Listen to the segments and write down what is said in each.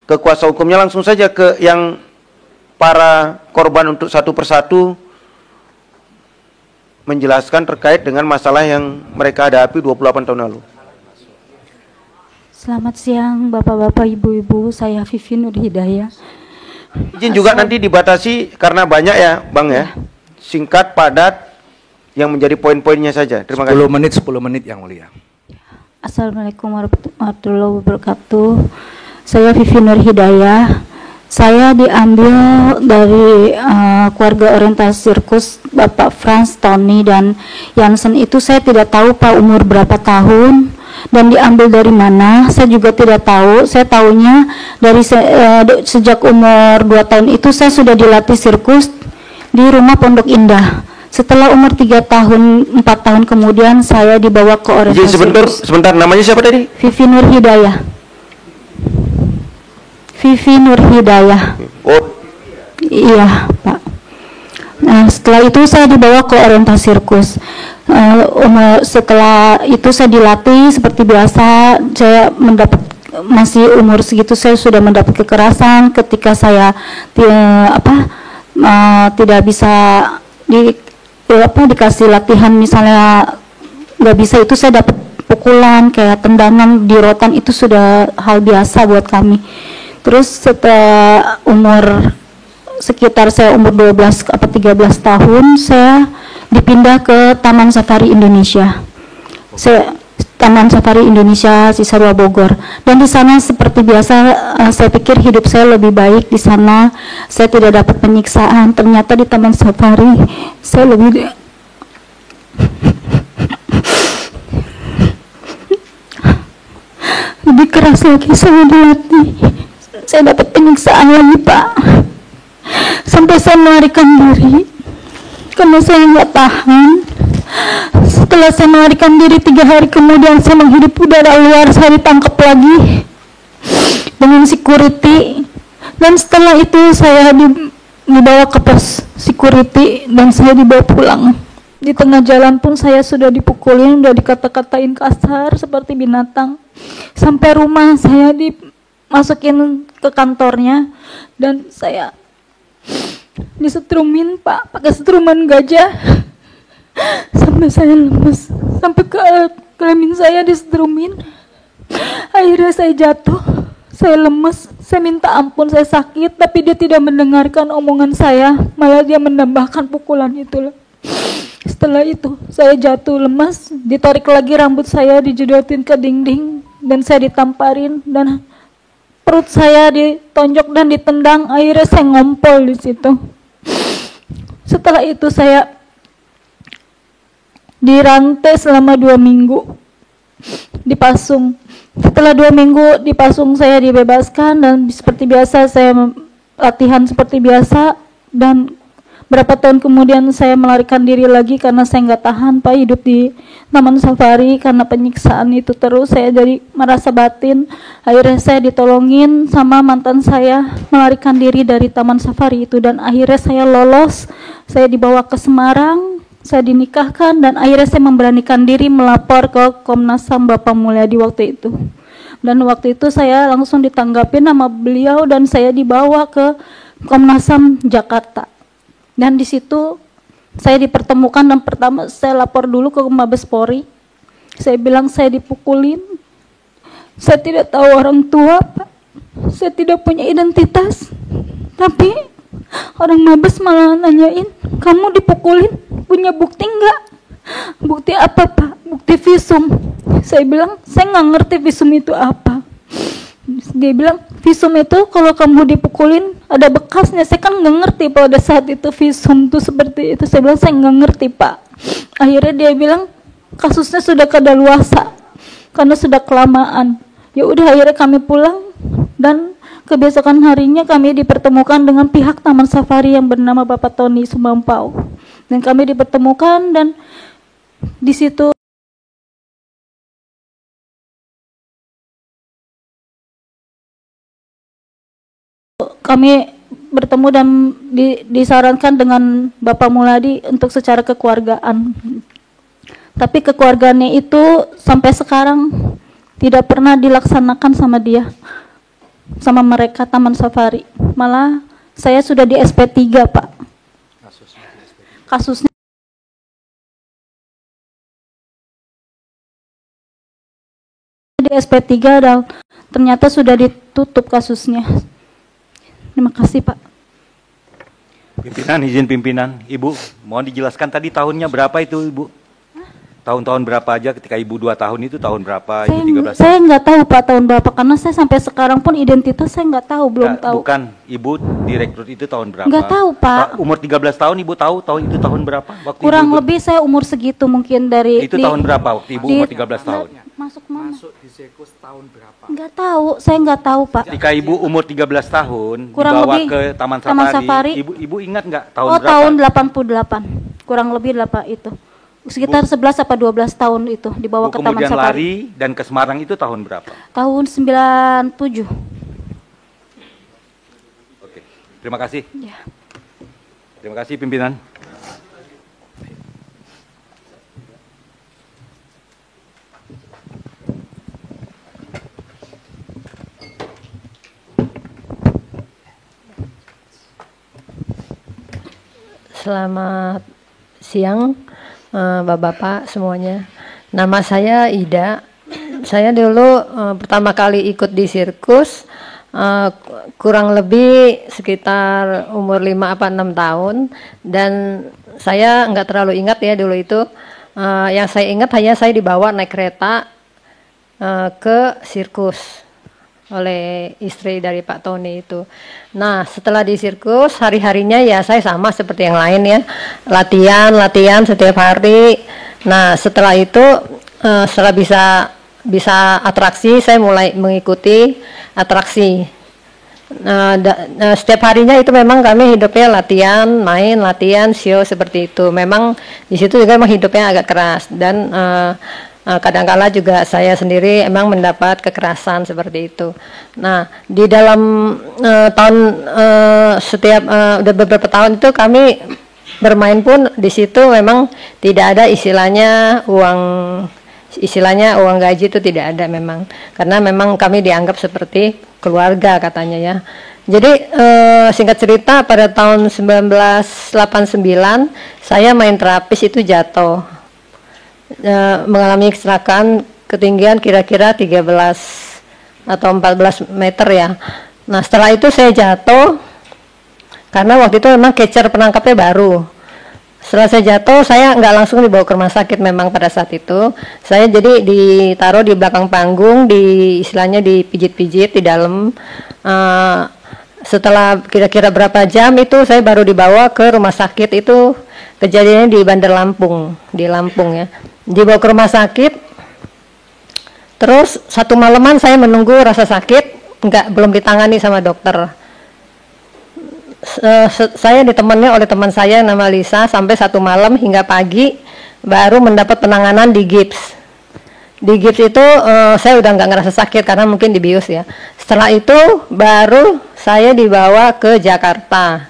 ke kuasa hukumnya, langsung saja ke yang para korban untuk satu persatu menjelaskan terkait dengan masalah yang mereka hadapi 28 tahun lalu. Selamat siang Bapak-bapak, Ibu-ibu, saya Vivi Nur Hidayah. Izin juga nanti dibatasi karena banyak ya Bang ya. Singkat, padat, yang menjadi poin-poinnya saja. Terima kasih. 10 menit yang mulia. Assalamualaikum warahmatullahi wabarakatuh. Saya Vivi Nur Hidayah. Saya diambil dari keluarga orientasi sirkus Bapak Franz, Tony, dan Jansen. Itu saya tidak tahu Pak umur berapa tahun dan diambil dari mana, saya juga tidak tahu. Saya tahunya dari sejak umur 2 tahun itu saya sudah dilatih sirkus di rumah Pondok Indah. Setelah umur 3 tahun, 4 tahun kemudian saya dibawa ke orientasi sirkus. Sebentar, namanya siapa tadi? Vivi Nur Hidayah. Vivi Nur Hidayah. Oh. Iya, Pak. Nah, setelah itu saya dibawa ke orientasi sirkus. Setelah itu saya dilatih seperti biasa. Saya mendapat, masih umur segitu saya sudah mendapat kekerasan ketika saya tidak bisa dikasih latihan, misalnya nggak bisa, itu saya dapat pukulan kayak tendangan di rotan, itu sudah hal biasa buat kami. Terus setelah sekitar saya umur 12 atau 13 tahun, saya dipindah ke Taman Safari Indonesia. Taman Safari Indonesia Cisarua Bogor. Dan di sana seperti biasa, saya pikir hidup saya lebih baik di sana. Saya tidak dapat penyiksaan. Ternyata di Taman Safari saya lebih keras lagi, saya dilatih. Saya dapat penyiksaan lagi Pak, sampai saya melarikan diri karena saya nggak tahan. Setelah saya melarikan diri 3 hari kemudian saya menghirup udara luar, saya ditangkap lagi dengan security, dan setelah itu saya dibawa ke pos security dan saya dibawa pulang. Di tengah jalan pun saya sudah dipukulin, sudah dikata-katain kasar seperti binatang. Sampai rumah saya dimasukin ke kantornya dan saya disetrumin Pak, pakai setruman gajah sampai saya lemes, sampai ke kelamin saya disetrumin. Akhirnya saya jatuh, saya lemes, saya minta ampun, saya sakit, tapi dia tidak mendengarkan omongan saya, malah dia menambahkan pukulan itu. Setelah itu saya jatuh lemas, ditarik lagi rambut saya, dijedotin ke dinding dan saya ditamparin dan perut saya ditonjok dan ditendang. Akhirnya saya ngompol di situ. Setelah itu saya dirantai selama 2 minggu, dipasung. Setelah 2 minggu dipasung, saya dibebaskan dan seperti biasa saya latihan seperti biasa. Dan berapa tahun kemudian saya melarikan diri lagi karena saya nggak tahan Pak hidup di Taman Safari karena penyiksaan itu terus. Saya jadi merasa batin. Akhirnya saya ditolongin sama mantan saya melarikan diri dari Taman Safari itu, dan akhirnya saya lolos. Saya dibawa ke Semarang, saya dinikahkan, dan akhirnya saya memberanikan diri melapor ke Komnas HAM Bapak Mulyadi waktu itu. Dan waktu itu saya langsung ditanggapi nama beliau dan saya dibawa ke Komnas HAM Jakarta. Dan di situ saya dipertemukan dan pertama saya lapor dulu ke Mabes Polri. Saya bilang saya dipukulin. Saya tidak tahu orang tua, Pak. Saya tidak punya identitas. Tapi orang Mabes malah nanyain, kamu dipukulin, punya bukti enggak? Bukti apa Pak? Bukti visum. Saya bilang, saya nggak ngerti visum itu apa. Dia bilang, visum itu kalau kamu dipukulin ada bekasnya. Saya kan nggak ngerti pada saat itu visum itu seperti itu. Saya bilang saya nggak ngerti Pak. Akhirnya dia bilang kasusnya sudah kadaluarsa karena sudah kelamaan. Ya udah, akhirnya kami pulang dan kebesokan harinya kami dipertemukan dengan pihak Taman Safari yang bernama Bapak Tony Sumampau. Dan kami dipertemukan dan di situ kami bertemu dan disarankan dengan Bapak Mulyadi untuk secara kekeluargaan. Tapi kekeluargaannya itu sampai sekarang tidak pernah dilaksanakan sama dia. sama mereka Taman Safari. Malah saya sudah di SP3, Pak. Kasusnya di SP3 dan ternyata sudah ditutup kasusnya. Terima kasih, Pak. Pimpinan, izin pimpinan. Ibu, mohon dijelaskan tadi tahunnya berapa itu, Ibu? Tahun-tahun berapa aja ketika Ibu 2 tahun itu tahun berapa? Ibu 13 tahun? Saya nggak tahu, Pak, tahun berapa. Karena saya sampai sekarang pun identitas saya nggak tahu, belum tahu. Bukan, Ibu direkrut itu tahun berapa? Nggak tahu, Pak. Umur 13 tahun Ibu tahu itu tahun berapa? Waktu Kurang Ibu, lebih saya umur segitu mungkin dari... Itu tahun berapa waktu Ibu umur 13 tahun? Masuk mana? Masuk di sirkus tahun berapa? Nggak tahu, saya nggak tahu, Pak. Ketika Ibu umur 13 tahun Kurang dibawa lebih ke Taman Safari, Ibu ingat nggak tahun Oh, berapa? tahun 88. Kurang lebih 8 itu. Sekitar 11 apa 12 tahun itu dibawa ke Taman Kemudian Safari. lari dan ke Semarang itu tahun berapa? Tahun 97. Oke, terima kasih. Ya. Terima kasih pimpinan. Selamat siang, Bapak-bapak semuanya. Nama saya Ida. Saya dulu pertama kali ikut di sirkus kurang lebih sekitar umur 5 apa 6 tahun, dan saya nggak terlalu ingat ya dulu itu. Yang saya ingat hanya saya dibawa naik kereta ke sirkus oleh istri dari Pak Tony itu. Nah, setelah di sirkus, hari-harinya ya saya sama seperti yang lain ya, latihan setiap hari. Nah, setelah itu setelah bisa atraksi, saya mulai mengikuti atraksi. Setiap harinya itu memang kami hidupnya latihan, main, latihan, show seperti itu. Memang di situ juga memang hidupnya agak keras, dan kadang-kala juga saya sendiri emang mendapat kekerasan seperti itu. Nah, di dalam udah beberapa tahun itu kami bermain pun di situ memang tidak ada istilahnya uang gaji itu tidak ada memang, karena memang kami dianggap seperti keluarga katanya ya. Jadi singkat cerita pada tahun 1989 saya main terapis itu jatuh. Mengalami kecelakaan ketinggian kira-kira 13 atau 14 meter ya. Nah, setelah itu saya jatuh karena waktu itu memang catcher penangkapnya baru. Setelah saya jatuh, saya nggak langsung dibawa ke rumah sakit memang pada saat itu. Saya jadi ditaruh di belakang panggung, istilahnya dipijit-pijit di dalam. Setelah kira-kira berapa jam itu saya baru dibawa ke rumah sakit. Itu kejadiannya di Bandar Lampung, di Lampung ya. Dibawa ke rumah sakit, terus satu malaman saya menunggu rasa sakit, belum ditangani sama dokter. Saya ditemani oleh teman saya nama Lisa sampai satu malam hingga pagi baru mendapat penanganan di gips. Di gips itu saya udah nggak ngerasa sakit karena mungkin dibius ya. Setelah itu baru saya dibawa ke Jakarta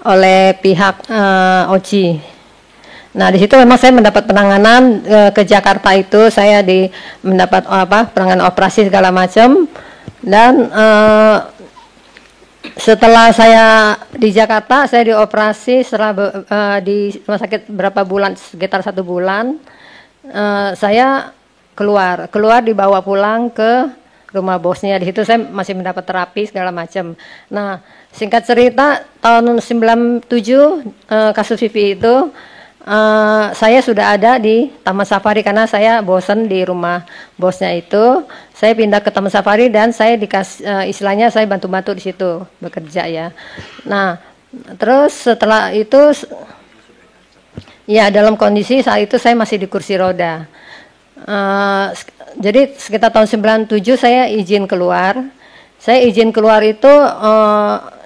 oleh pihak OCI. Nah, di situ memang saya mendapat penanganan ke Jakarta itu, saya mendapat penanganan operasi segala macam, dan setelah saya di Jakarta saya dioperasi setelah di rumah sakit berapa bulan, sekitar 1 bulan, saya keluar dibawa pulang ke rumah bosnya. Di situ saya masih mendapat terapi segala macam. Nah, singkat cerita tahun 97 kasus Vivi itu saya sudah ada di Taman Safari karena saya bosan di rumah bosnya itu. Saya pindah ke Taman Safari dan saya dikasih istilahnya saya bantu-bantu di situ bekerja ya. Nah, terus setelah itu ya dalam kondisi saat itu saya masih di kursi roda. Jadi sekitar tahun 97 saya izin keluar. Saya izin keluar itu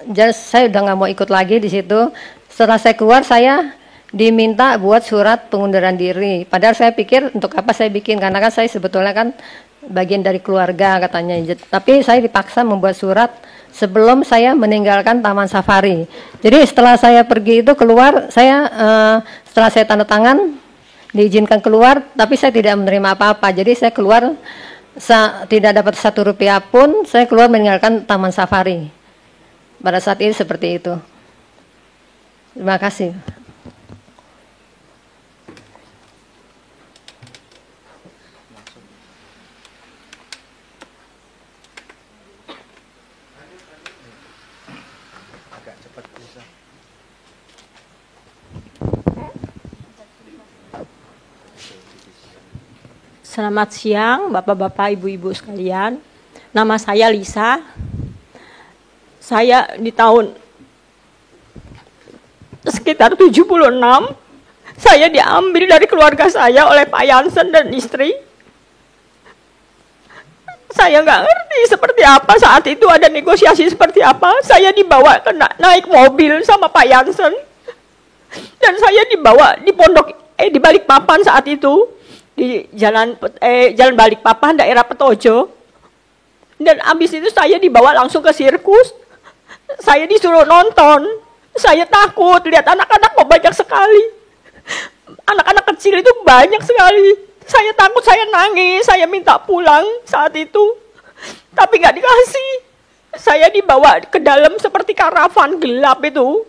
jadi saya udah nggak mau ikut lagi di situ. Setelah saya keluar saya diminta buat surat pengunduran diri. Padahal saya pikir untuk apa saya bikin, karena kan saya sebetulnya kan bagian dari keluarga katanya. Tapi saya dipaksa membuat surat sebelum saya meninggalkan Taman Safari. Jadi setelah saya pergi itu keluar, setelah saya tanda tangan diizinkan keluar, tapi saya tidak menerima apa-apa. Jadi saya keluar tidak dapat 1 rupiah pun, saya keluar meninggalkan Taman Safari. Pada saat ini seperti itu. Terima kasih. Selamat siang Bapak-bapak, Ibu-ibu sekalian. Nama saya Lisa. Saya di tahun sekitar 76, saya diambil dari keluarga saya oleh Pak Jansen dan istri. Saya nggak ngerti seperti apa saat itu, ada negosiasi seperti apa. Saya dibawa naik mobil sama Pak Jansen. Dan saya dibawa di di Balikpapan saat itu. Di jalan Balikpapan, daerah Petojo. Dan habis itu saya dibawa langsung ke sirkus. Saya disuruh nonton. Saya takut lihat anak-anak kok banyak sekali. Anak-anak kecil itu banyak sekali. Saya takut, saya nangis, saya minta pulang saat itu. Tapi nggak dikasih. Saya dibawa ke dalam seperti karavan gelap itu.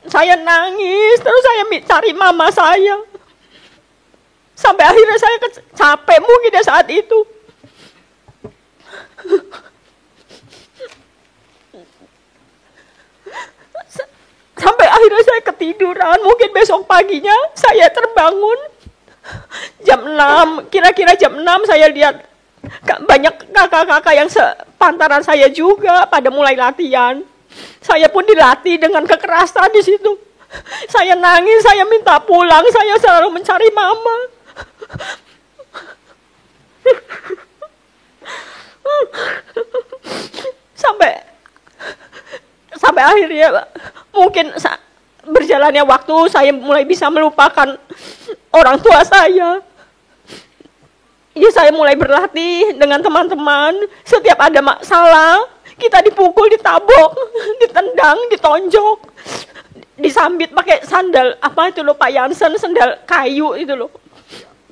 Saya nangis, terus saya cari mama saya. Sampai akhirnya saya capek mungkin saat itu. Sampai akhirnya saya ketiduran. Mungkin besok paginya saya terbangun. Jam 6, kira-kira jam 6 saya lihat banyak kakak-kakak yang sepantaran saya juga pada mulai latihan. Saya pun dilatih dengan kekerasan di situ. Saya nangis, saya minta pulang, saya selalu mencari mama. Sampai akhirnya mungkin berjalannya waktu saya mulai bisa melupakan orang tua saya. Jadi saya mulai berlatih dengan teman-teman. Setiap ada masalah, kita dipukul, ditabok, ditendang, ditonjok, disambit pakai sandal apa itu loh Pak Jansen, sandal kayu itu loh.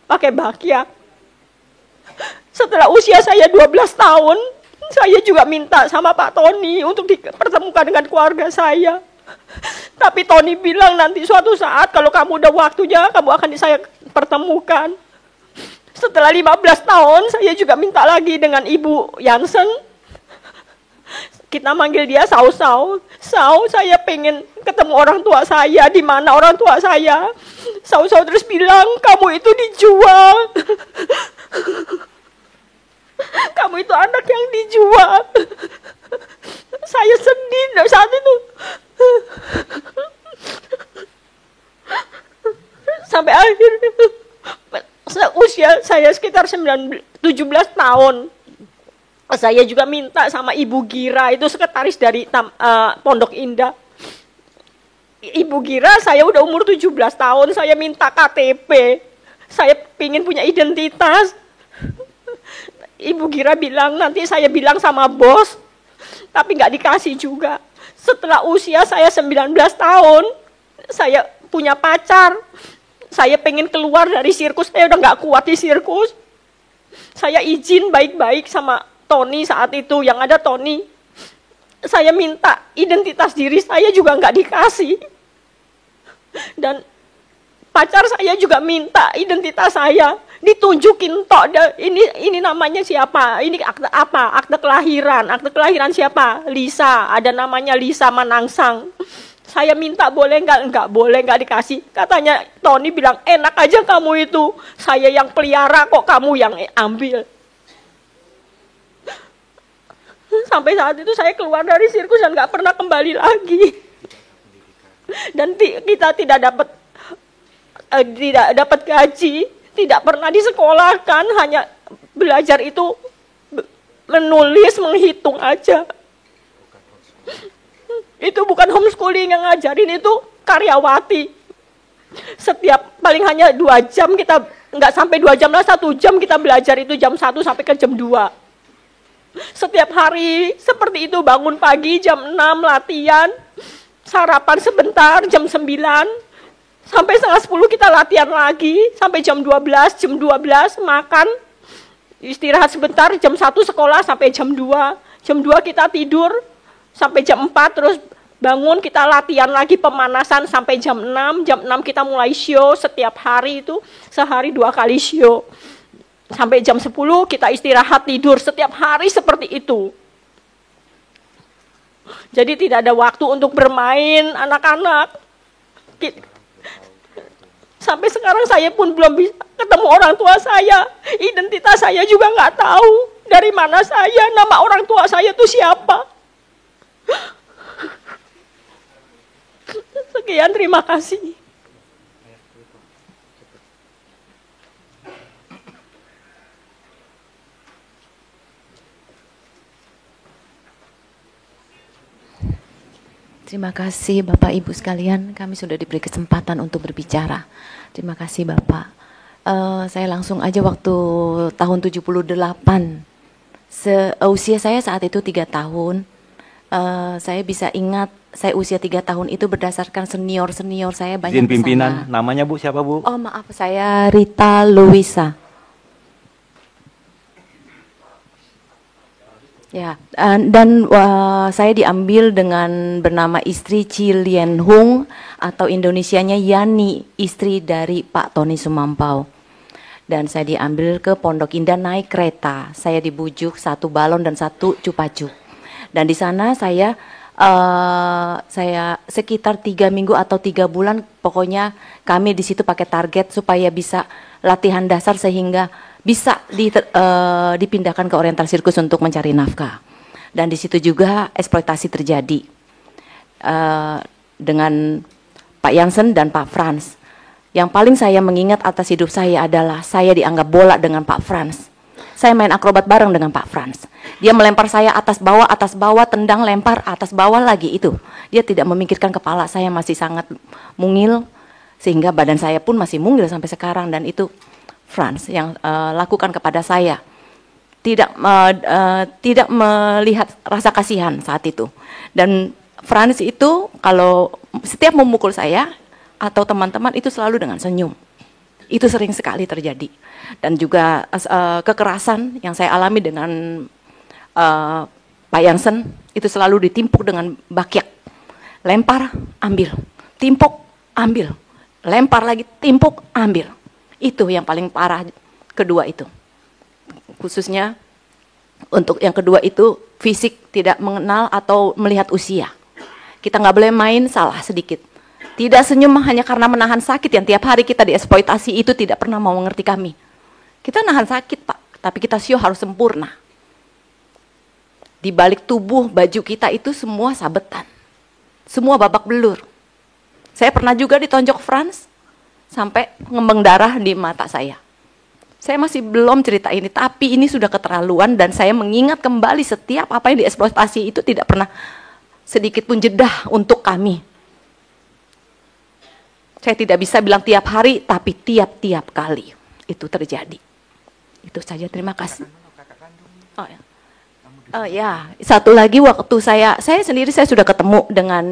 Pakai bakya. Setelah usia saya 12 tahun, saya juga minta sama Pak Tony untuk dipertemukan dengan keluarga saya. Tapi Tony bilang nanti suatu saat kalau kamu udah waktunya, kamu akan saya pertemukan. Setelah 15 tahun, saya juga minta lagi dengan Ibu Jansen. Kita manggil dia Sau. Saya pengen ketemu orang tua saya. Di mana orang tua saya? Sau terus bilang, kamu itu dijual. Kamu itu anak yang dijual. Saya sedih saat itu. Sampai akhirnya usia saya sekitar 17 tahun. Saya juga minta sama Ibu Gira, itu sekretaris dari Pondok Indah. Ibu Gira, saya udah umur 17 tahun, saya minta KTP. Saya pingin punya identitas. Ibu Gira bilang, nanti saya bilang sama bos, tapi nggak dikasih juga. Setelah usia saya 19 tahun, saya punya pacar. Saya pengen keluar dari sirkus, saya udah nggak kuat di sirkus. Saya izin baik-baik sama Tony saat itu, yang ada Tony. Saya minta identitas diri saya juga nggak dikasih. Dan pacar saya juga minta identitas saya. Ditunjukin tok, ini namanya siapa, ini akte apa, akte kelahiran siapa, Lisa, ada namanya Lisa Manangsang. Saya minta boleh nggak boleh, nggak dikasih. Katanya Tony bilang, enak aja kamu itu, saya yang pelihara kok kamu yang ambil. Sampai saat itu saya keluar dari sirkus dan nggak pernah kembali lagi. Dan kita tidak dapat gaji, tidak pernah disekolahkan, hanya belajar itu menulis, menghitung aja. Itu bukan homeschooling yang ngajarin, itu karyawati. Setiap paling hanya 2 jam kita, nggak sampai 2 jam lah, 1 jam kita belajar itu jam 1 sampai ke jam 2. Setiap hari seperti itu, bangun pagi jam 6 latihan, sarapan sebentar jam 9, sampai setengah 10 kita latihan lagi, sampai jam 12 makan, istirahat sebentar, jam 1 sekolah sampai jam 2. Jam 2 kita tidur sampai jam 4, terus bangun kita latihan lagi pemanasan sampai jam 6. Jam 6 kita mulai show, setiap hari itu sehari 2 kali show. Sampai jam 10 kita istirahat tidur, setiap hari seperti itu. Jadi tidak ada waktu untuk bermain anak-anak. Sampai sekarang saya pun belum bisa ketemu orang tua saya. Identitas saya juga nggak tahu. Dari mana saya, nama orang tua saya itu siapa. Sekian, terima kasih. Terima kasih Bapak Ibu sekalian, kami sudah diberi kesempatan untuk berbicara. Terima kasih Bapak. Saya langsung aja waktu tahun 78. Usia saya saat itu 3 tahun. Saya bisa ingat, saya usia 3 tahun itu berdasarkan senior-senior saya banyak Izin pimpinan, kesana. namanya Bu siapa Bu? Oh maaf, saya Rita Luisa. Ya, dan saya diambil dengan bernama istri Chi Lien Hung atau Indonesianya Yani, istri dari Pak Tony Sumampau. Dan saya diambil ke Pondok Indah naik kereta. Saya dibujuk 1 balon dan 1 cupacup. Dan di sana saya sekitar 3 minggu atau 3 bulan, pokoknya kami di situ pakai target supaya bisa latihan dasar sehingga bisa dipindahkan ke Oriental Circus untuk mencari nafkah. Dan di situ juga eksploitasi terjadi dengan Pak Jansen dan Pak Frans. Yang paling saya mengingat atas hidup saya adalah saya dianggap bola dengan Pak Frans. Saya main akrobat bareng dengan Pak Frans. Dia melempar saya atas bawah, tendang, lempar, atas bawah lagi itu. Dia tidak memikirkan kepala saya masih sangat mungil, sehingga badan saya pun masih mungil sampai sekarang. Dan itu Frans yang lakukan kepada saya, tidak melihat rasa kasihan saat itu. Dan Frans itu kalau setiap memukul saya atau teman-teman itu selalu dengan senyum. Itu sering sekali terjadi. Dan juga kekerasan yang saya alami dengan Pak Jansen itu selalu ditimpuk dengan bakyak. Lempar, ambil, timpuk, ambil, lempar lagi, timpuk, ambil. Itu yang paling parah kedua itu. Khususnya untuk yang kedua itu fisik, tidak mengenal atau melihat usia. Kita nggak boleh main salah sedikit. Tidak senyum hanya karena menahan sakit yang tiap hari kita dieksploitasi, itu tidak pernah mau mengerti kami. Kita nahan sakit Pak, tapi kita show harus sempurna. Di balik tubuh baju kita itu semua sabetan. Semua babak belur. Saya pernah juga ditonjok Frans sampai ngembang darah di mata saya. Saya masih belum cerita ini, tapi ini sudah keterlaluan dan saya mengingat kembali setiap apa yang dieksploitasi itu tidak pernah sedikit pun jeda untuk kami. Saya tidak bisa bilang tiap hari, tapi tiap-tiap kali itu terjadi. Itu saja, terima kasih. Oh ya. Satu lagi waktu saya sendiri saya sudah ketemu dengan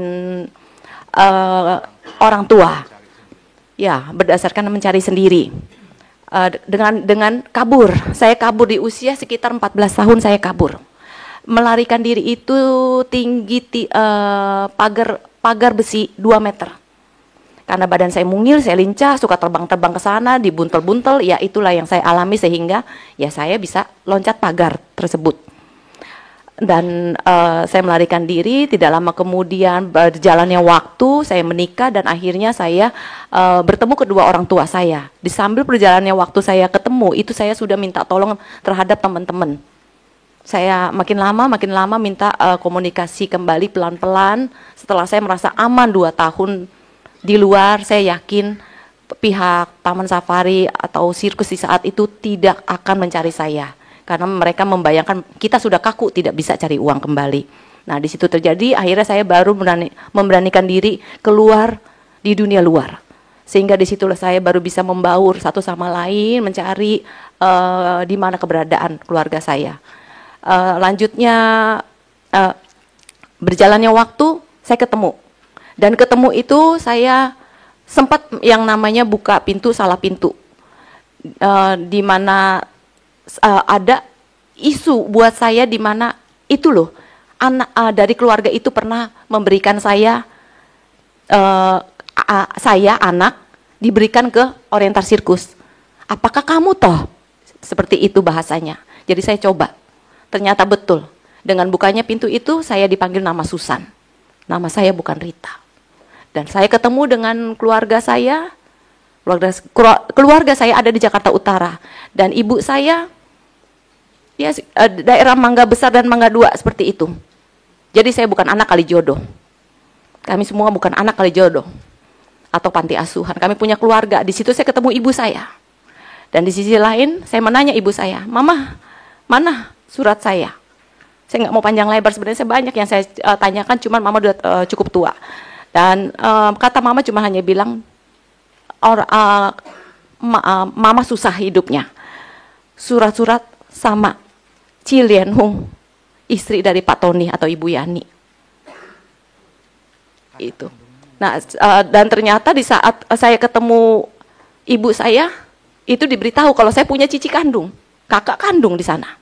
orang tua. Ya, berdasarkan mencari sendiri. Dengan kabur. Saya kabur di usia sekitar 14 tahun saya kabur. Melarikan diri itu tinggi pagar besi 2 meter. Karena badan saya mungil, saya lincah, suka terbang-terbang ke sana, dibuntel-buntel, ya itulah yang saya alami sehingga ya saya bisa loncat pagar tersebut. Dan saya melarikan diri, tidak lama kemudian berjalannya waktu, saya menikah dan akhirnya saya bertemu kedua orang tua saya. Di sambil perjalannya waktu saya ketemu, itu saya sudah minta tolong terhadap teman-teman. Saya makin lama minta komunikasi kembali pelan-pelan. Setelah saya merasa aman 2 tahun di luar, saya yakin pihak Taman Safari atau sirkus di saat itu tidak akan mencari saya. Karena mereka membayangkan kita sudah kaku, tidak bisa cari uang kembali. Nah, di situ terjadi, akhirnya saya baru memberanikan diri keluar di dunia luar. Sehingga di situlah saya baru bisa membaur satu sama lain, mencari di mana keberadaan keluarga saya. Lanjutnya, berjalannya waktu, saya ketemu. Dan ketemu itu saya sempat yang namanya buka pintu, salah pintu. Di mana ada isu buat saya di mana itu loh, anak dari keluarga itu pernah memberikan saya anak diberikan ke orientar sirkus. Apakah kamu toh? Seperti itu bahasanya. Jadi saya coba. Ternyata betul. Dengan bukanya pintu itu saya dipanggil nama Susan. Nama saya bukan Rita. Dan saya ketemu dengan keluarga saya. Keluarga saya ada di Jakarta Utara. Dan ibu saya ya daerah Mangga Besar dan Mangga Dua seperti itu. Jadi saya bukan anak kali jodoh. Kami semua bukan anak kali jodoh atau panti asuhan. Kami punya keluarga. Di situ saya ketemu ibu saya. Dan di sisi lain saya menanya ibu saya, "Mama, mana surat saya?" Saya nggak mau panjang lebar, sebenarnya banyak yang saya tanyakan, cuman mama udah cukup tua. Dan kata mama cuma hanya bilang, mama susah hidupnya. Surat-surat sama Chi Lien Hung, istri dari Pak Tony atau Ibu Yani. Itu. Nah, dan ternyata di saat saya ketemu ibu saya, itu diberitahu kalau saya punya cici kandung, kakak kandung di sana.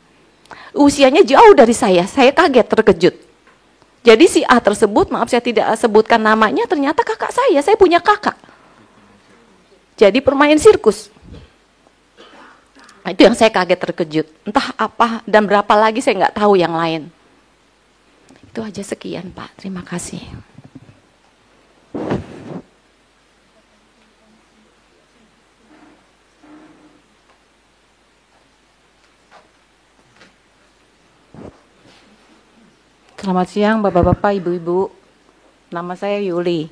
Usianya jauh dari saya kaget, terkejut. Jadi si A tersebut, maaf saya tidak sebutkan namanya, ternyata kakak saya punya kakak. Jadi permain sirkus. Nah, itu yang saya kaget, terkejut. Entah apa dan berapa lagi saya nggak tahu yang lain. Itu aja, sekian Pak, terima kasih. Selamat siang Bapak-Bapak, Ibu-Ibu. Nama saya Yuli.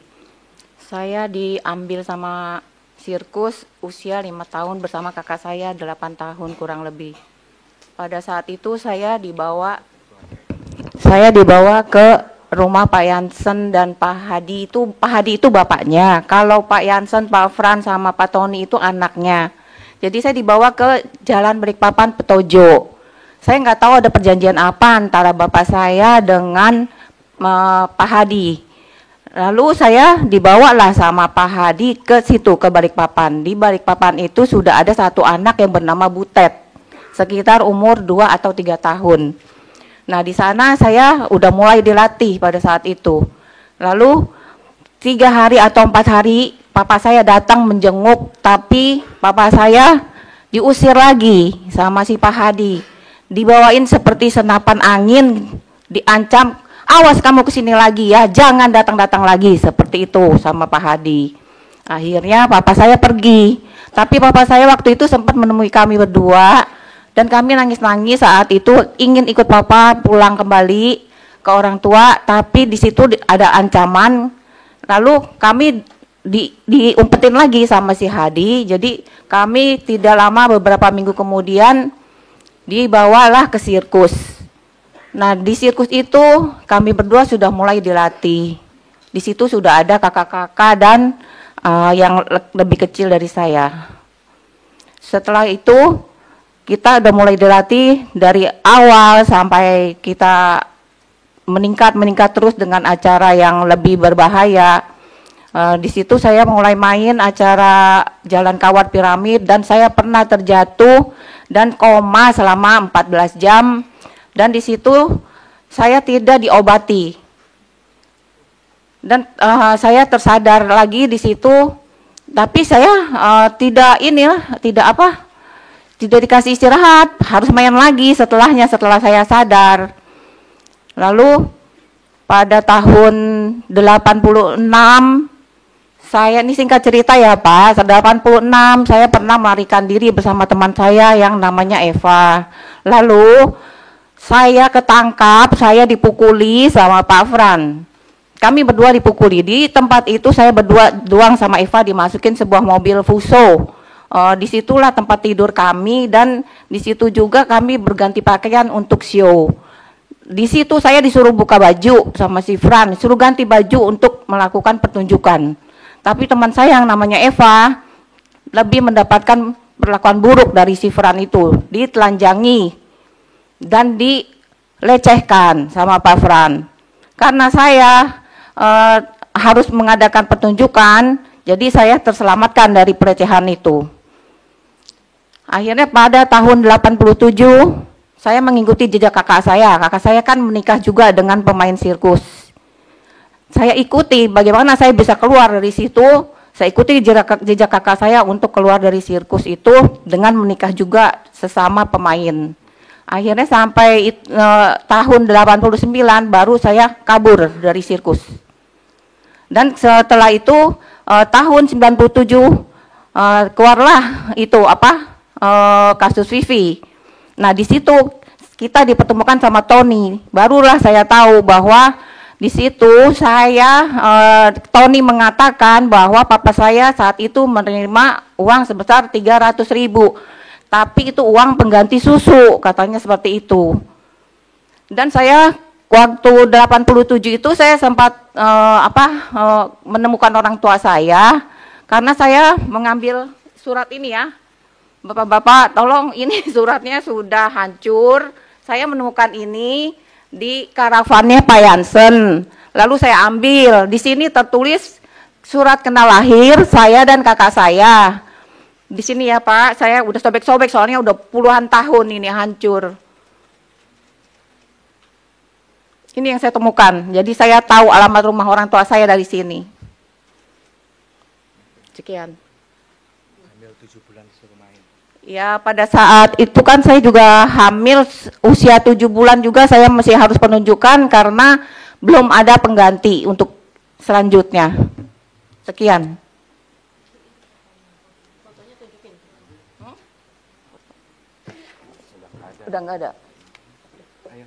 Saya diambil sama sirkus usia 5 tahun bersama kakak saya 8 tahun kurang lebih. Pada saat itu saya dibawa ke rumah Pak Yansen dan Pak Hadi. Pak Hadi itu bapaknya. Kalau Pak Yansen, Pak Fran sama Pak Tony itu anaknya. Jadi saya dibawa ke Jalan Balikpapan Petojo. Saya nggak tahu ada perjanjian apa antara bapak saya dengan Pak Hadi. Lalu saya dibawalah sama Pak Hadi ke situ, ke Balikpapan. Di Balikpapan itu sudah ada satu anak yang bernama Butet, sekitar umur 2 atau 3 tahun. Nah, di sana saya udah mulai dilatih pada saat itu. Lalu 3 hari atau 4 hari papa saya datang menjenguk, tapi papa saya diusir lagi sama si Pak Hadi. Dibawain seperti senapan angin, diancam, "Awas kamu kesini lagi ya, jangan datang-datang lagi," seperti itu sama Pak Hadi. Akhirnya papa saya pergi, tapi papa saya waktu itu sempat menemui kami berdua, dan kami nangis-nangis saat itu ingin ikut papa pulang kembali ke orang tua, tapi di situ ada ancaman. Lalu kami diumpetin lagi sama si Hadi. Jadi kami tidak lama, beberapa minggu kemudian dibawalah ke sirkus. Nah, di sirkus itu kami berdua sudah mulai dilatih. Di situ sudah ada kakak-kakak dan yang lebih kecil dari saya. Setelah itu kita udah mulai dilatih dari awal sampai kita meningkat terus dengan acara yang lebih berbahaya. Di situ saya mulai main acara Jalan Kawat Piramid, dan saya pernah terjatuh dan koma selama 14 jam, dan di situ saya tidak diobati, dan saya tersadar lagi di situ, tapi saya tidak dikasih istirahat, harus main lagi setelah saya sadar. Lalu pada tahun 86, saya ini singkat cerita ya Pak, 86 saya pernah melarikan diri bersama teman saya yang namanya Eva. Lalu saya ketangkap, saya dipukuli sama Pak Fran. Kami berdua dipukuli. Di tempat itu saya berdua doang sama Eva, dimasukin sebuah mobil Fuso. Disitulah tempat tidur kami, dan di situ juga kami berganti pakaian untuk show. Di situ saya disuruh buka baju sama si Fran, suruh ganti baju untuk melakukan pertunjukan. Tapi teman saya yang namanya Eva lebih mendapatkan perlakuan buruk dari si Fran itu, ditelanjangi dan dilecehkan sama Pak Fran. Karena saya harus mengadakan pertunjukan, jadi saya terselamatkan dari pelecehan itu. Akhirnya pada tahun 87 saya mengikuti jejak kakak saya. Kakak saya kan menikah juga dengan pemain sirkus. Saya ikuti bagaimana saya bisa keluar dari situ. Saya ikuti jejak kakak saya untuk keluar dari sirkus itu dengan menikah juga sesama pemain. Akhirnya sampai tahun 89 baru saya kabur dari sirkus. Dan setelah itu tahun 97 keluarlah itu kasus Vivi. Nah, di situ kita dipertemukan sama Tony. Barulah saya tahu bahwa di situ Tony mengatakan bahwa papa saya saat itu menerima uang sebesar 300.000. Tapi itu uang pengganti susu, katanya seperti itu. Dan saya waktu 87 itu saya sempat menemukan orang tua saya karena saya mengambil surat ini ya. Bapak-bapak, tolong ini suratnya sudah hancur. Saya menemukan ini di karavannya Pak Jansen. Lalu saya ambil. Di sini tertulis surat kenal lahir saya dan kakak saya. Di sini ya Pak, saya udah sobek-sobek soalnya udah puluhan tahun ini hancur. Ini yang saya temukan. Jadi saya tahu alamat rumah orang tua saya dari sini. Sekian. Ya, pada saat itu kan saya juga hamil usia 7 bulan juga saya masih harus penunjukan karena belum ada pengganti untuk selanjutnya. Sekian. Udah nggak ada. Ayo,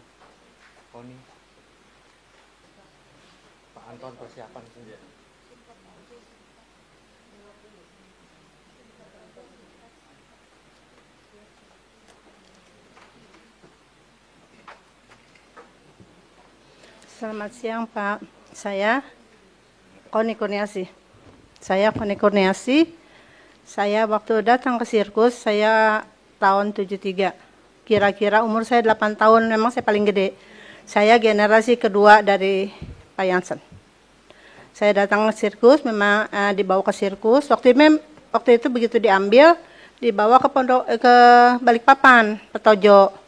Tony. Pak Anton persiapan sendiri. Selamat siang Pak, saya Koni Kurniasi. Saya waktu datang ke sirkus, saya tahun 73. Kira-kira umur saya 8 tahun, memang saya paling gede. Saya generasi kedua dari Pak Jansen. Saya datang ke sirkus, memang dibawa ke sirkus. Waktu itu begitu dibawa ke Balikpapan, Petojo.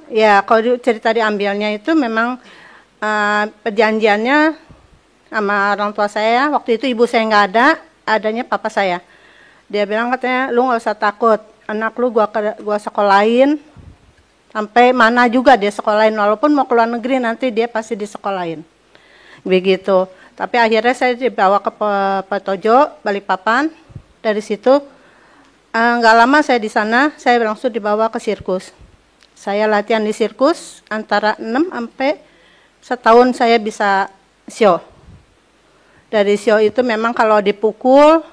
Ya, kalau cerita diambilnya itu memang perjanjiannya sama orang tua saya. Waktu itu ibu saya nggak ada, adanya papa saya. Dia bilang katanya, lu nggak usah takut, anak lu gua sekolahin sampai mana juga dia sekolahin, walaupun mau ke luar negeri nanti dia pasti disekolahin. Begitu. Tapi akhirnya saya dibawa ke Petojo, Balikpapan. Dari situ nggak lama saya di sana, saya langsung dibawa ke sirkus. Saya latihan di sirkus antara 6 sampai setahun saya bisa show. Dari show itu memang kalau dipukul,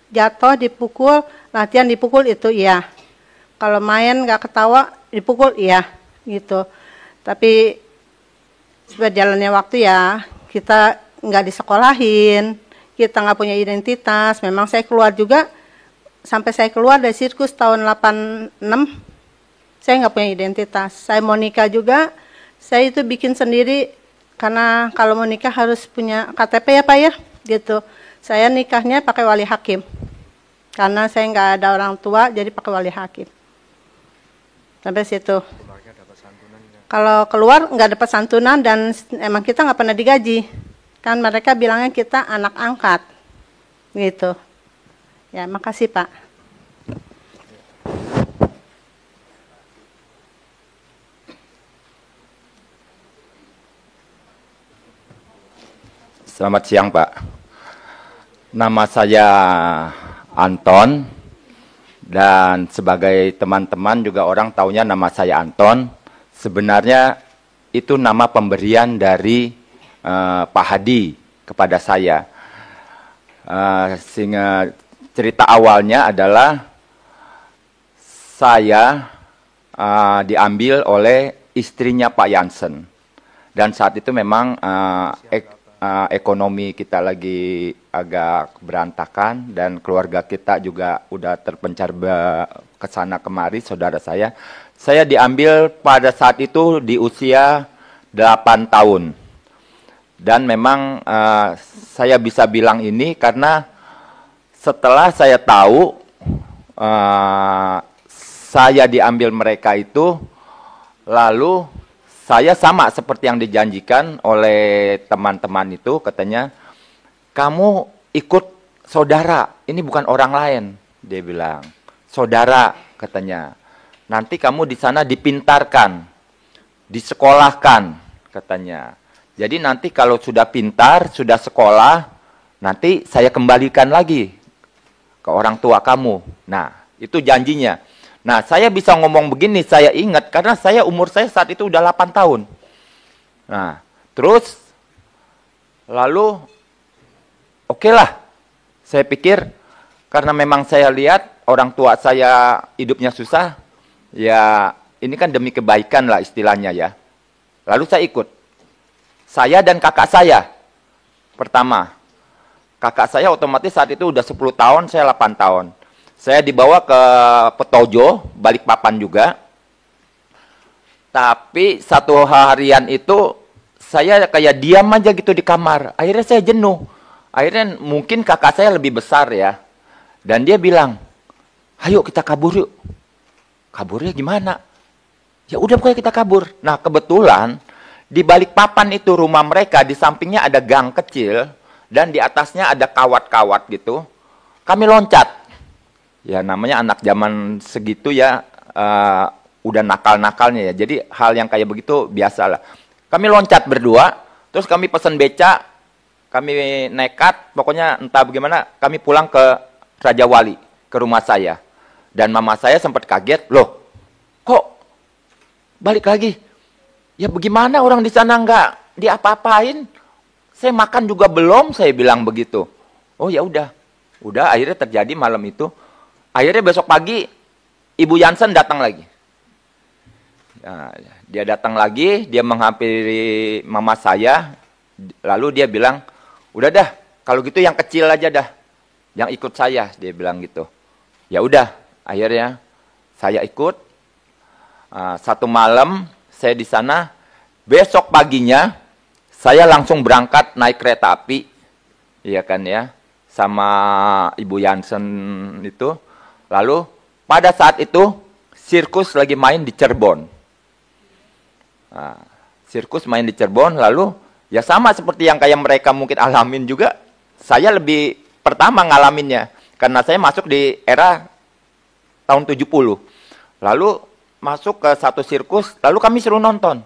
jatuh dipukul, latihan dipukul itu iya. Kalau main nggak ketawa dipukul iya gitu. Tapi berjalannya waktu ya kita nggak disekolahin, kita nggak punya identitas. Memang saya keluar juga, sampai saya keluar dari sirkus tahun 86. Saya nggak punya identitas. Saya mau nikah juga, saya itu bikin sendiri karena kalau mau nikah harus punya KTP ya Pak ya, gitu. Saya nikahnya pakai wali hakim, karena saya nggak ada orang tua, jadi pakai wali hakim. Sampai situ. Kalau keluar nggak dapat santunan dan emang kita nggak pernah digaji, kan mereka bilangnya kita anak angkat, gitu. Ya, makasih Pak. Selamat siang Pak. Nama saya Anton dan sebagai teman-teman juga orang taunya nama saya Anton. Sebenarnya itu nama pemberian dari Pak Hadi kepada saya. Sehingga cerita awalnya adalah saya diambil oleh istrinya Pak Jansen. Dan saat itu memang ekonomi kita lagi agak berantakan dan keluarga kita juga udah terpencar ke sana kemari. Saudara saya diambil pada saat itu di usia 8 tahun. Dan memang saya bisa bilang ini karena setelah saya tahu saya diambil mereka itu, lalu saya sama seperti yang dijanjikan oleh teman-teman itu, katanya, kamu ikut saudara, ini bukan orang lain, dia bilang. Saudara, katanya. Nanti kamu di sana dipintarkan, disekolahkan, katanya. Jadi nanti kalau sudah pintar, sudah sekolah, nanti saya kembalikan lagi ke orang tua kamu. Nah, itu janjinya. Nah, saya bisa ngomong begini, saya ingat, karena umur saya saat itu udah 8 tahun. Nah, terus, lalu, oke lah, saya pikir, karena memang saya lihat, orang tua saya hidupnya susah, ya ini kan demi kebaikan lah istilahnya ya. Lalu saya ikut. Saya dan kakak saya. Pertama, kakak saya otomatis saat itu udah 10 tahun, saya 8 tahun. Saya dibawa ke Petojo, Balikpapan juga. Tapi satu harian itu, saya kayak diam aja gitu di kamar. Akhirnya saya jenuh. Akhirnya mungkin kakak saya lebih besar ya. Dan dia bilang, ayo kita kabur yuk. Kaburnya gimana? Ya udah pokoknya kita kabur. Nah kebetulan di Balikpapan itu rumah mereka, di sampingnya ada gang kecil dan di atasnya ada kawat-kawat gitu. Kami loncat. Ya namanya anak zaman segitu ya udah nakal-nakalnya ya. Jadi hal yang kayak begitu biasalah. Kami loncat berdua, terus kami pesan beca, kami nekat, pokoknya entah bagaimana, kami pulang ke Raja Wali, ke rumah saya. Dan mama saya sempat kaget, loh, kok balik lagi? Ya bagaimana orang di sana nggak diapa-apain? Saya makan juga belum, saya bilang begitu. Oh ya udah akhirnya terjadi malam itu. Akhirnya besok pagi Ibu Jansen datang lagi. Nah, dia datang lagi, dia menghampiri mama saya, lalu dia bilang, udah dah, kalau gitu yang kecil aja dah, yang ikut saya, dia bilang gitu. Ya udah. Akhirnya saya ikut, satu malam saya di sana, besok paginya saya langsung berangkat naik kereta api, iya kan ya, sama Ibu Jansen itu. Lalu pada saat itu sirkus lagi main di Cirebon. Nah, sirkus main di Cirebon, lalu ya sama seperti yang kayak mereka mungkin alamin juga, saya lebih pertama ngalaminnya, karena saya masuk di era tahun 70. Lalu masuk ke satu sirkus, lalu kami suruh nonton.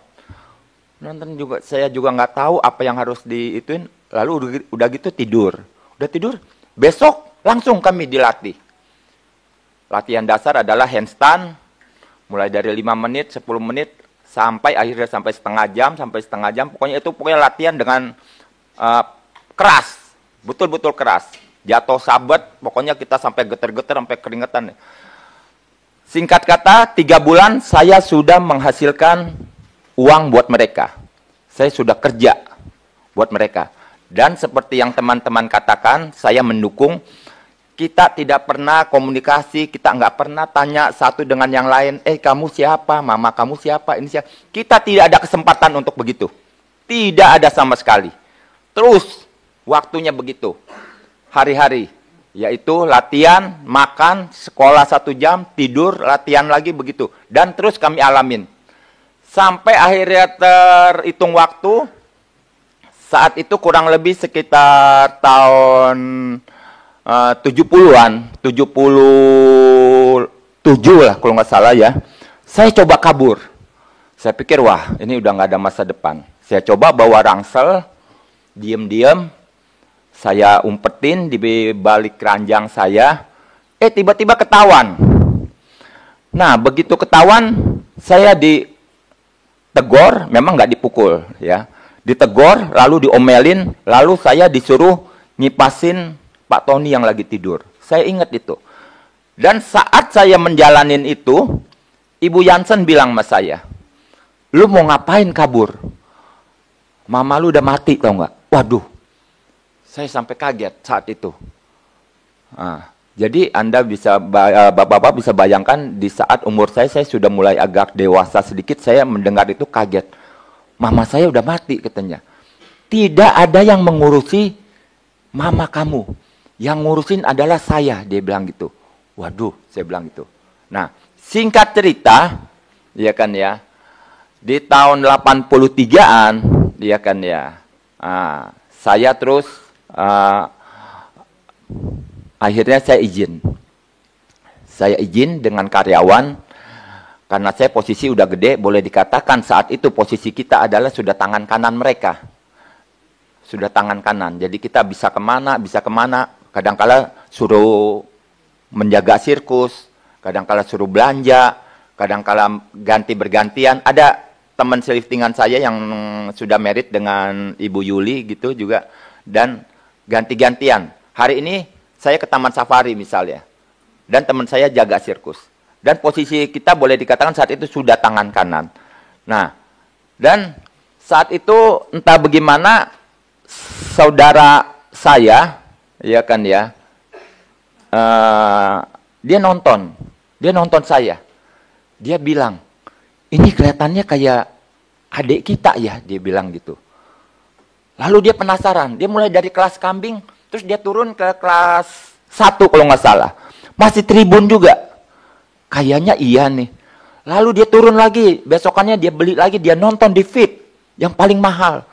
Nonton juga, saya juga nggak tahu apa yang harus diituin. Lalu udah gitu tidur. Udah tidur, besok langsung kami dilatih. Latihan dasar adalah handstand, mulai dari 5 menit, 10 menit, sampai akhirnya sampai setengah jam. Pokoknya latihan dengan keras, betul-betul keras. Jatuh sabet, pokoknya kita sampai geter-geter, sampai keringetan. Singkat kata, 3 bulan saya sudah menghasilkan uang buat mereka. Saya sudah kerja buat mereka. Dan seperti yang teman-teman katakan, saya mendukung. Kita tidak pernah komunikasi, kita nggak pernah tanya satu dengan yang lain. Kamu siapa? Mama kamu siapa? Ini siapa? Kita tidak ada kesempatan untuk begitu. Tidak ada sama sekali. Terus, waktunya begitu. Hari-hari. Yaitu latihan, makan, sekolah 1 jam, tidur, latihan lagi begitu. Dan terus kami alamin. Sampai akhirnya terhitung waktu, saat itu kurang lebih sekitar tahun 70-an, 77 lah kalau nggak salah ya. Saya coba kabur. Saya pikir, wah ini udah nggak ada masa depan. Saya coba bawa rangsel, diem-diem, saya umpetin di balik keranjang saya, tiba-tiba ketahuan. Nah, begitu ketahuan, saya ditegur, memang nggak dipukul, ya. Ditegur, lalu diomelin, lalu saya disuruh ngipasin Pak Tony yang lagi tidur. Saya ingat itu. Dan saat saya menjalanin itu, Ibu Jansen bilang sama saya, lu mau ngapain kabur? Mama lu udah mati, tau nggak? Waduh. Saya sampai kaget saat itu. Nah, jadi Anda bisa, Bapak-Bapak bisa bayangkan di saat umur saya sudah mulai agak dewasa sedikit, saya mendengar itu kaget. Mama saya udah mati katanya. Tidak ada yang mengurusi mama kamu. Yang ngurusin adalah saya, dia bilang gitu. Waduh, saya bilang gitu. Nah, singkat cerita, ya kan ya, di tahun 83-an, ya kan ya, saya terus akhirnya saya izin. Saya izin dengan karyawan, karena saya posisi udah gede, boleh dikatakan saat itu posisi kita adalah sudah tangan kanan mereka. Sudah tangan kanan, jadi kita bisa kemana, kadang-kala suruh menjaga sirkus, kadang-kala suruh belanja, kadang-kala ganti bergantian. Ada teman seliftingan saya yang sudah merit dengan Ibu Yuli gitu juga, dan ganti-gantian. Hari ini saya ke Taman Safari misalnya, dan teman saya jaga sirkus. Dan posisi kita boleh dikatakan saat itu sudah tangan kanan. Nah, dan saat itu entah bagaimana saudara saya, ya kan ya, dia nonton saya. Dia bilang, ini kelihatannya kayak adik kita ya, dia bilang gitu. Lalu dia penasaran, dia mulai dari kelas kambing, terus dia turun ke kelas 1 kalau nggak salah. Masih tribun juga. Kayaknya iya nih. Lalu dia turun lagi, besokannya dia beli lagi, dia nonton di feed yang paling mahal.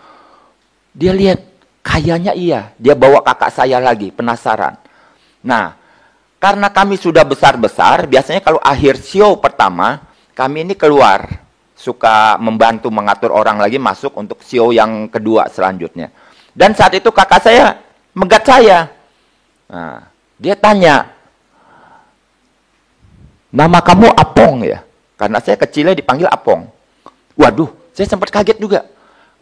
Dia lihat, kayaknya iya. Dia bawa kakak saya lagi, penasaran. Nah, karena kami sudah besar-besar, biasanya kalau akhir show pertama, kami ini keluar. Suka membantu mengatur orang lagi masuk untuk show yang kedua selanjutnya. Dan saat itu kakak saya megat saya. Nah, dia tanya, nama kamu Apong ya? Karena saya kecilnya dipanggil Apong. Waduh, saya sempat kaget juga.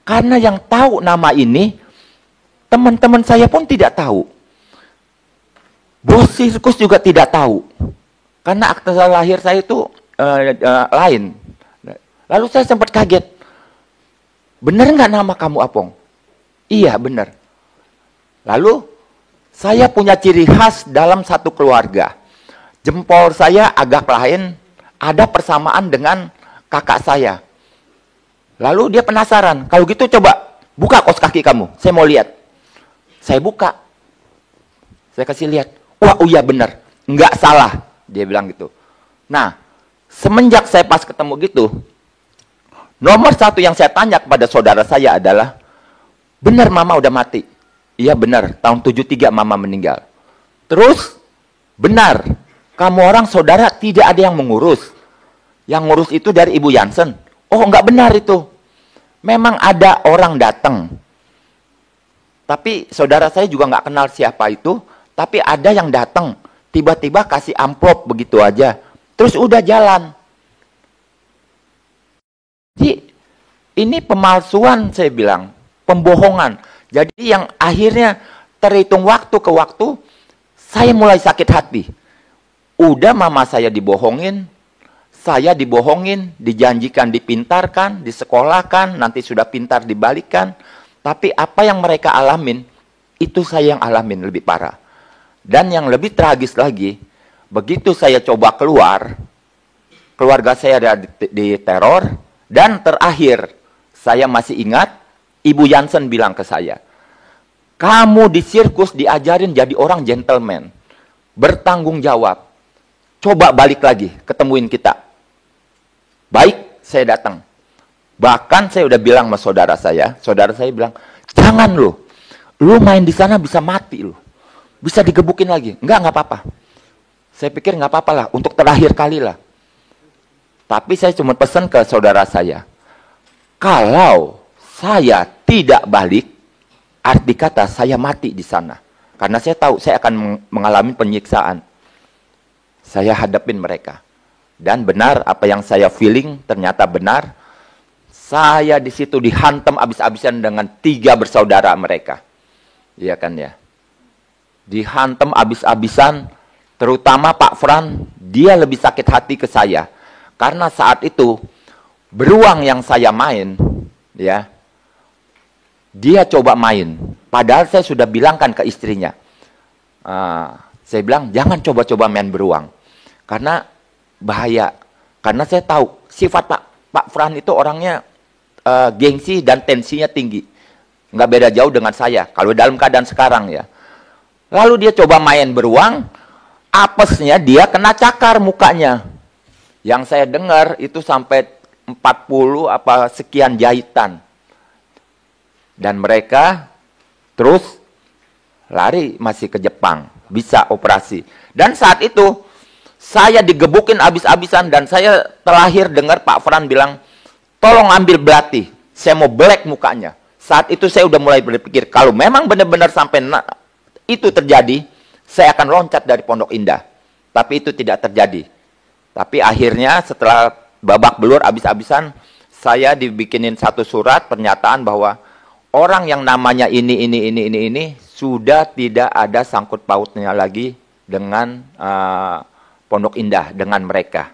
Karena yang tahu nama ini, teman-teman saya pun tidak tahu. Bos sirkus juga tidak tahu. Karena akte lahir saya itu lain. Lalu saya sempat kaget. Benar nggak nama kamu Apong? Iya, benar. Lalu, saya punya ciri khas dalam satu keluarga. Jempol saya agak lain, ada persamaan dengan kakak saya. Lalu dia penasaran, kalau gitu coba buka kaos kaki kamu, saya mau lihat. Saya buka. Saya kasih lihat. Wah, oh iya benar. Nggak salah, dia bilang gitu. Nah, semenjak saya pas ketemu gitu, nomor satu yang saya tanya kepada saudara saya adalah, benar mama udah mati? Iya benar, tahun 73 mama meninggal. Terus, benar, kamu orang saudara tidak ada yang mengurus. Yang ngurus itu dari Ibu Jansen. Oh, enggak benar itu. Memang ada orang datang. Tapi saudara saya juga nggak kenal siapa itu. Tapi ada yang datang. Tiba-tiba kasih amplop begitu aja. Terus udah jalan. Jadi, ini pemalsuan saya bilang. Pembohongan. Jadi yang akhirnya terhitung waktu ke waktu, saya mulai sakit hati. Udah mama saya dibohongin, saya dibohongin, dijanjikan dipintarkan, disekolahkan, nanti sudah pintar dibalikan. Tapi apa yang mereka alamin, itu saya yang alamin lebih parah. Dan yang lebih tragis lagi, begitu saya coba keluar, keluarga saya ada di teror, dan terakhir, saya masih ingat, Ibu Jansen bilang ke saya, kamu di sirkus diajarin jadi orang gentleman, bertanggung jawab. Coba balik lagi, ketemuin kita. Baik, saya datang. Bahkan saya udah bilang sama saudara saya bilang, jangan lu main di sana bisa mati lu. Bisa digebukin lagi. Enggak apa-apa. Saya pikir nggak apa-apa lah, untuk terakhir kali lah. Tapi saya cuma pesan ke saudara saya, kalau saya tidak balik, arti kata saya mati di sana. Karena saya tahu saya akan mengalami penyiksaan. Saya hadapin mereka. Dan benar apa yang saya feeling ternyata benar. Saya di situ dihantam abis-abisan dengan 3 bersaudara mereka. Iya kan ya. Dihantam abis-abisan, terutama Pak Fran, dia lebih sakit hati ke saya. Karena saat itu beruang yang saya main, ya, dia coba main. Padahal saya sudah bilangkan ke istrinya. Saya bilang, jangan coba-coba main beruang. Karena bahaya. Karena saya tahu, sifat Pak Fran itu orangnya gengsi dan tensinya tinggi. Nggak beda jauh dengan saya. Kalau dalam keadaan sekarang ya. Lalu dia coba main beruang. apesnya dia kena cakar mukanya. Yang saya dengar itu sampai 40 apa sekian jahitan. Dan mereka terus lari masih ke Jepang, bisa operasi. Dan saat itu saya digebukin abis-abisan dan saya terakhir dengar Pak Fran bilang, tolong ambil belati, saya mau belek mukanya. Saat itu saya udah mulai berpikir, kalau memang benar-benar sampai itu terjadi, saya akan loncat dari Pondok Indah. Tapi itu tidak terjadi. Tapi akhirnya setelah babak belur abis-abisan, saya dibikinin satu surat pernyataan bahwa orang yang namanya ini sudah tidak ada sangkut pautnya lagi dengan Pondok Indah, dengan mereka.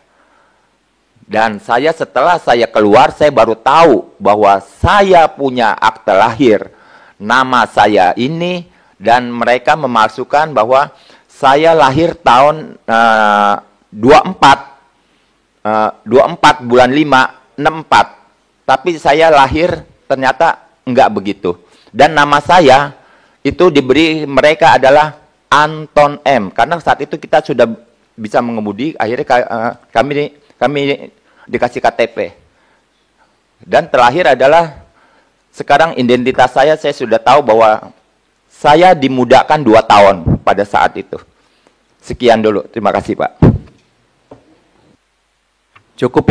Dan saya setelah saya keluar, saya baru tahu bahwa saya punya akte lahir, nama saya ini, dan mereka memasukkan bahwa saya lahir tahun 24 bulan 5, 64. Tapi saya lahir ternyata enggak begitu. Dan nama saya itu diberi mereka adalah Anton M. Karena saat itu kita sudah bisa mengemudi, akhirnya kami dikasih KTP. Dan terakhir adalah sekarang identitas saya sudah tahu bahwa saya dimudahkan 2 tahun pada saat itu. Sekian dulu, terima kasih Pak. Cukup.